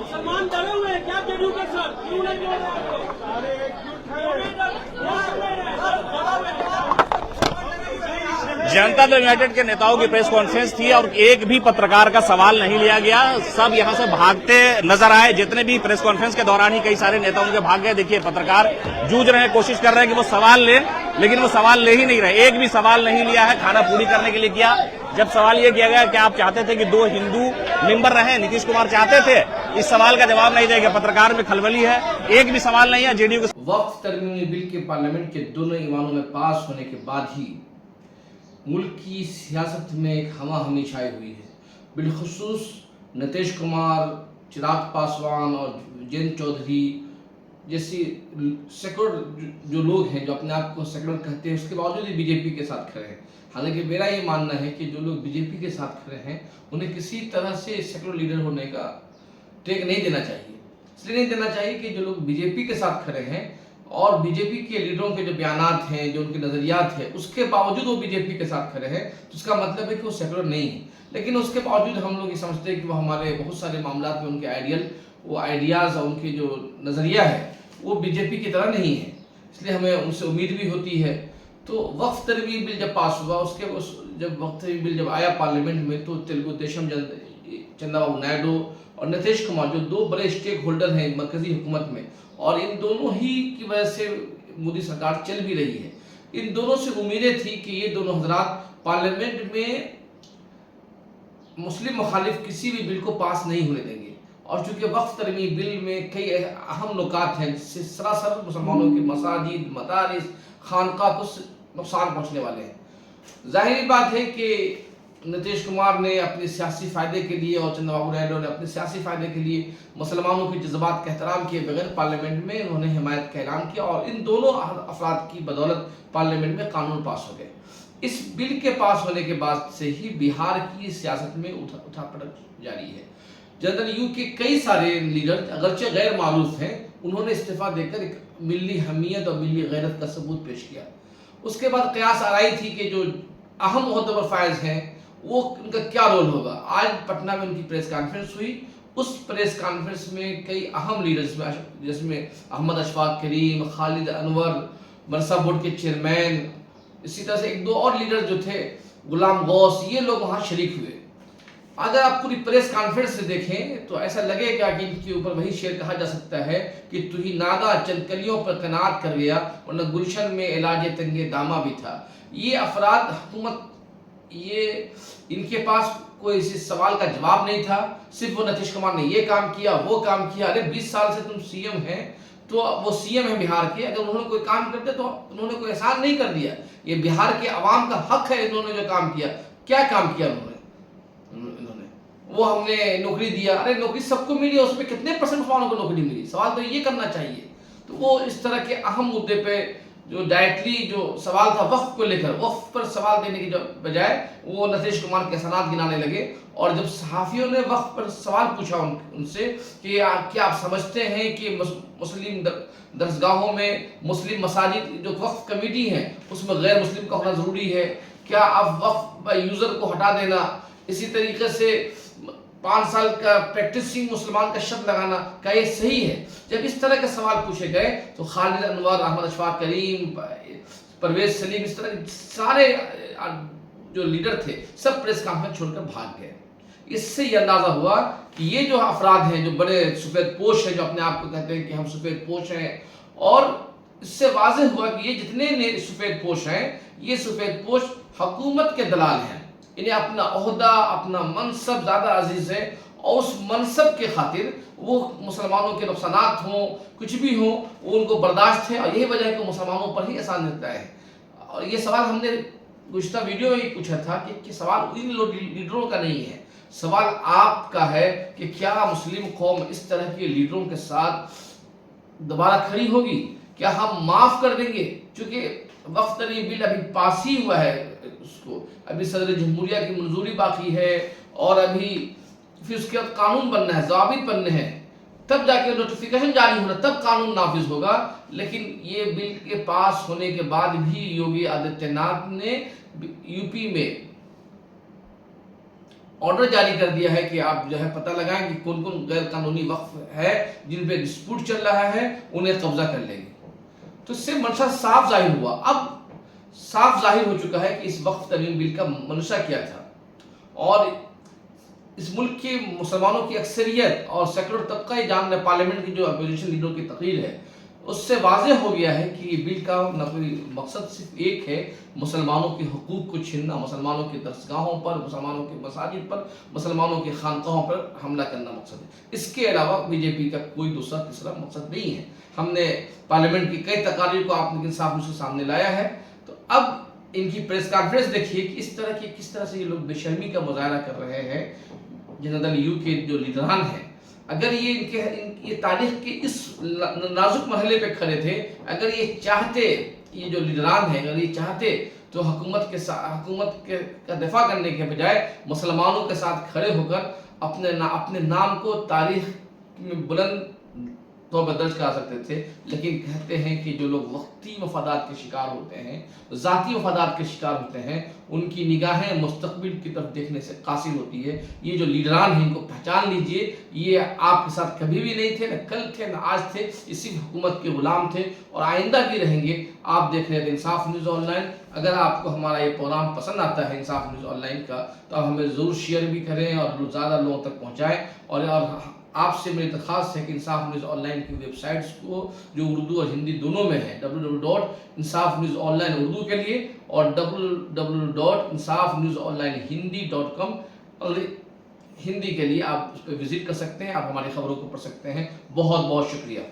मुसलमान डरे हुए हैं क्या जदयू के साथ? क्यों नहीं जोड़ रहे आपको? जनता दल यूनाइटेड के नेताओं की प्रेस कॉन्फ्रेंस थी और एक भी पत्रकार का सवाल नहीं लिया गया। सब यहां से भागते नजर आए। जितने भी प्रेस कॉन्फ्रेंस के दौरान ही कई सारे नेता उनके भाग गए। देखिए, पत्रकार जूझ रहे हैं, कोशिश कर रहे हैं कि वो सवाल लें, लेकिन वो सवाल ले ही नहीं रहे। एक भी सवाल नहीं लिया है। खाना पूरी करने के लिए किया। जब सवाल ये किया गया कि आप चाहते थे कि 2 हिंदू मेंबर रहे, नीतीश कुमार चाहते थे, इस सवाल का जवाब नहीं देगा। पत्रकार में खलबली है। एक भी सवाल नहीं है। जेडीयू के वक्फ तरमीमी बिल के पार्लियामेंट के दोनों ईवानों में पास होने के बाद ही मुल्क की सियासत में एक हमा-हमी छाई हुई है। बिलखुसूस नीतीश कुमार, चिराग पासवान और जयंत चौधरी जैसी सेकुलर जो लोग हैं, जो अपने आप को सेकुलर कहते हैं, उसके बावजूद ही बीजेपी के साथ खड़े हैं। हालांकि मेरा ये मानना है कि जो लोग बीजेपी के साथ खड़े हैं उन्हें किसी तरह से सेकुलर लीडर होने का टेक नहीं देना चाहिए। इसलिए नहीं देना चाहिए कि जो लोग बीजेपी के साथ खड़े हैं और बीजेपी के लीडरों के जो बयानात हैं, जो उनके नजरियात हैं, उसके बावजूद वो बीजेपी के साथ खड़े हैं, तो उसका मतलब है कि वो सेकुलर नहीं है। लेकिन उसके बावजूद हम लोग ये समझते हैं कि वो हमारे बहुत सारे मामलात में उनके वो आइडियाज़ और उनके जो नज़रिया है वो बीजेपी की तरह नहीं है। इसलिए हमें उनसे उम्मीद भी होती है। तो वक्फ तरमीमी बिल जब पास हुआ, जब वक्फ तरमीमी बिल जब आया पार्लियामेंट में, तो तेलुगु देशम चंद्रबाबू नायडू और नीतीश कुमार, जो 2 बड़े स्टेक होल्डर हैं मरकजी हुकूमत में, और इन दोनों ही की वजह से मोदी सरकार चल भी रही है। इन दोनों से उम्मीदें थी कि ये दोनों हजरात पार्लियामेंट में मुस्लिम मुखालिफ किसी भी बिल को पास नहीं होने देंगे। और चूंकि वक्फ तरमीमी बिल में कई अहम नुकात हैं जिससे सरासर मुसलमानों की मसाजिद, मदारिस, खानका को नुकसान पहुंचने वाले हैं। जाहिर बात है कि नीतीश कुमार ने अपने सियासी फायदे के लिए और चंद्रबाबू नायडू ने अपने सियासी फायदे के लिए मुसलमानों के जज्बात का एहतराम किए बगैर पार्लियामेंट में उन्होंने हिमायत का ऐलान किया और इन दोनों अफराद की बदौलत पार्लियामेंट में कानून पास हो गए। इस बिल के पास होने के बाद से ही बिहार की सियासत में उठापटक जारी है। जनरल यू के कई सारे लीडर अगरचे गैर मारूफ हैं, उन्होंने इस्तीफा देकर एक मिली हमीयत और मिली गैरत का सबूत पेश किया। उसके बाद कयास आराई थी कि जो अहम मोहतबर फायज हैं वो उनका क्या रोल होगा। आज पटना में उनकी प्रेस कॉन्फ्रेंस हुई। उस प्रेस कॉन्फ्रेंस में कई अहम लीडर्स जिसमें अहमद अशफाक करीम, खालिद अनवर, मरसा बोर्ड के चेयरमैन, इसी तरह से 1-2 और लीडर जो थे, गुलाम गौस, ये लोग वहाँ शरीक हुए। अगर आप पूरी प्रेस कॉन्फ्रेंस से देखें तो ऐसा लगेगा कि इनके ऊपर वही शेर कहा जा सकता है कि तू ही नादा चंदकलियों पर तैनात कर गया, वरना गुलशन में इलाज तंगे दामा भी था। ये अफराद हुकूमत, ये इनके पास कोई इस सवाल का जवाब नहीं था। सिर्फ वो नीतीश कुमार ने ये काम किया, वो काम किया। अरे 20 साल से तुम सीएम हैं, तो वो सीएम है बिहार के, अगर उन्होंने कोई काम करते तो उन्होंने कोई एहसान नहीं कर दिया। ये बिहार के अवाम का हक है, इन्होंने जो काम किया। क्या काम किया उन्होंने? वो हमने नौकरी दिया। अरे नौकरी सबको मिली, उसमें कितने % मुसलमानों को नौकरी मिली? सवाल तो ये करना चाहिए। तो वो इस तरह के अहम मुद्दे पे जो डायरेक्टली जो सवाल था वक्फ को लेकर, वक्फ पर सवाल देने की बजाय वो नीतीश कुमार के एहसानात गिनाने लगे। और जब सहाफियों ने वक्फ पर सवाल पूछा उनसे कि क्या आप समझते हैं कि मुस्लिम दरसगाहों में, मुस्लिम मसाजिद जो वक्फ कमेटी है उसमें गैर मुस्लिम का होना ज़रूरी है? क्या आप वक्फ यूज़र को हटा देना, इसी तरीके से 5 साल का प्रैक्टिसिंग मुसलमान का शब्द लगाना, क्या ये सही है? जब इस तरह के सवाल पूछे गए तो खालिद अनवर, अहमद अशफाक करीम, परवेज सलीम, इस तरह सारे जो लीडर थे सब प्रेस कॉन्फ्रेंस छोड़कर भाग गए। इससे ये अंदाजा हुआ कि ये जो अफराद हैं, जो बड़े सफ़ेद पोश हैं, जो अपने आप को कहते हैं कि हम सफ़ेद पोश हैं, और इससे वाज़ेह हुआ कि ये जितने सफ़ेद पोश हैं, ये सफ़ेद पोश हुकूमत के दलाल हैं। इन्हें अपना ओहदा, अपना मनसब ज़्यादा अजीज़ है और उस मनसब के खातिर वो मुसलमानों के नुकसानात हों, कुछ भी हो, वो उनको बर्दाश्त है। और यही वजह है कि मुसलमानों पर ही एहसान देता है। और ये सवाल हमने गुज़िश्ता वीडियो में ही पूछा था कि सवाल इन लीडरों का नहीं है, सवाल आपका है कि क्या मुस्लिम कौम इस तरह के लीडरों के साथ दोबारा खड़ी होगी? क्या हम माफ कर देंगे? क्योंकि वक्त तरीन बिल अभी पास ही हुआ है, उसको अभी सदर जमहूरिया की मंजूरी बाकी है और अभी फिर उसके बाद कानून बनना है, ज़ाबित बनने हैं, तब जाके नोटिफिकेशन जारी होना, तब कानून नाफिज होगा। लेकिन ये बिल के पास होने के बाद भी योगी आदित्यनाथ ने यूपी में ऑर्डर जारी कर दिया है कि आप जो है पता लगाएं कि कौन कौन गैर कानूनी वक्फ है जिन पे डिस्प्यूट चल रहा है, उन्हें कब्जा कर लेंगे। तो इससे मंशा साफ जाहिर हुआ। अब साफ जाहिर हो चुका है कि इस वक्फ तरमीम बिल का मंशा क्या था, और इस मुल्क के मुसलमानों की अक्सरियत और सेकुलर तबका ही जान रहे, पार्लियामेंट की जो अपोजिशन लीडरों की तकरीर है उससे वाज़ेह हो गया है कि ये बिल का न कोई मकसद सिर्फ एक है, मुसलमानों के हुकूक को छीनना, मुसलमानों की दरसगाहों पर, मुसलमानों के मसाजिद पर, मुसलमानों की खानकाहों पर हमला करना मकसद है। इसके अलावा बीजेपी का कोई दूसरा तीसरा मकसद नहीं है। हमने पार्लियामेंट की कई तकारीर को आपने इंसाफ न्यूज़ के सामने लाया है। तो अब इनकी प्रेस कॉन्फ्रेंस देखिए कि किस तरह से ये लोग बेशर्मी का मुजाहरा कर रहे हैं। जनता दल यू के जो लीडरान हैं, अगर ये तारीख के इस नाजुक मरहले पे खड़े थे, अगर ये चाहते, ये जो लीडरान हैं अगर ये चाहते तो हुकूमत का दिफा करने के बजाय मुसलमानों के साथ खड़े होकर अपने नाम को तारीख में बुलंद तौर पर दर्ज करा सकते थे। लेकिन कहते हैं कि जो लोग वक्ती मफादात के शिकार होते हैं, ज़ाती मफादात के शिकार होते हैं, उनकी निगाहें मुस्तकबिल की तरफ देखने से कासिर होती है। ये जो लीडरान हैं इनको पहचान लीजिए, ये आपके साथ कभी भी नहीं थे, न कल थे न आज थे, इसी हुकूमत के गुलाम थे और आइंदा भी रहेंगे। आप देख रहे थे इंसाफ न्यूज़ ऑनलाइन। अगर आपको हमारा ये प्रोग्राम पसंद आता है इंसाफ न्यूज़ ऑनलाइन का, तो आप हमें ज़रूर शेयर भी करें और ज़्यादा लोगों तक पहुँचाएँ। और आपसे मेरी दरख्वास्त है कि इंसाफ न्यूज़ ऑनलाइन की वेबसाइट्स को, जो उर्दू और हिंदी दोनों में है, www.insafnewsonline उर्दू के लिए और www.insafnewsonlinehindi.com हिंदी के लिए, आप उस पर विजिट कर सकते हैं, आप हमारी खबरों को पढ़ सकते हैं। बहुत बहुत शुक्रिया।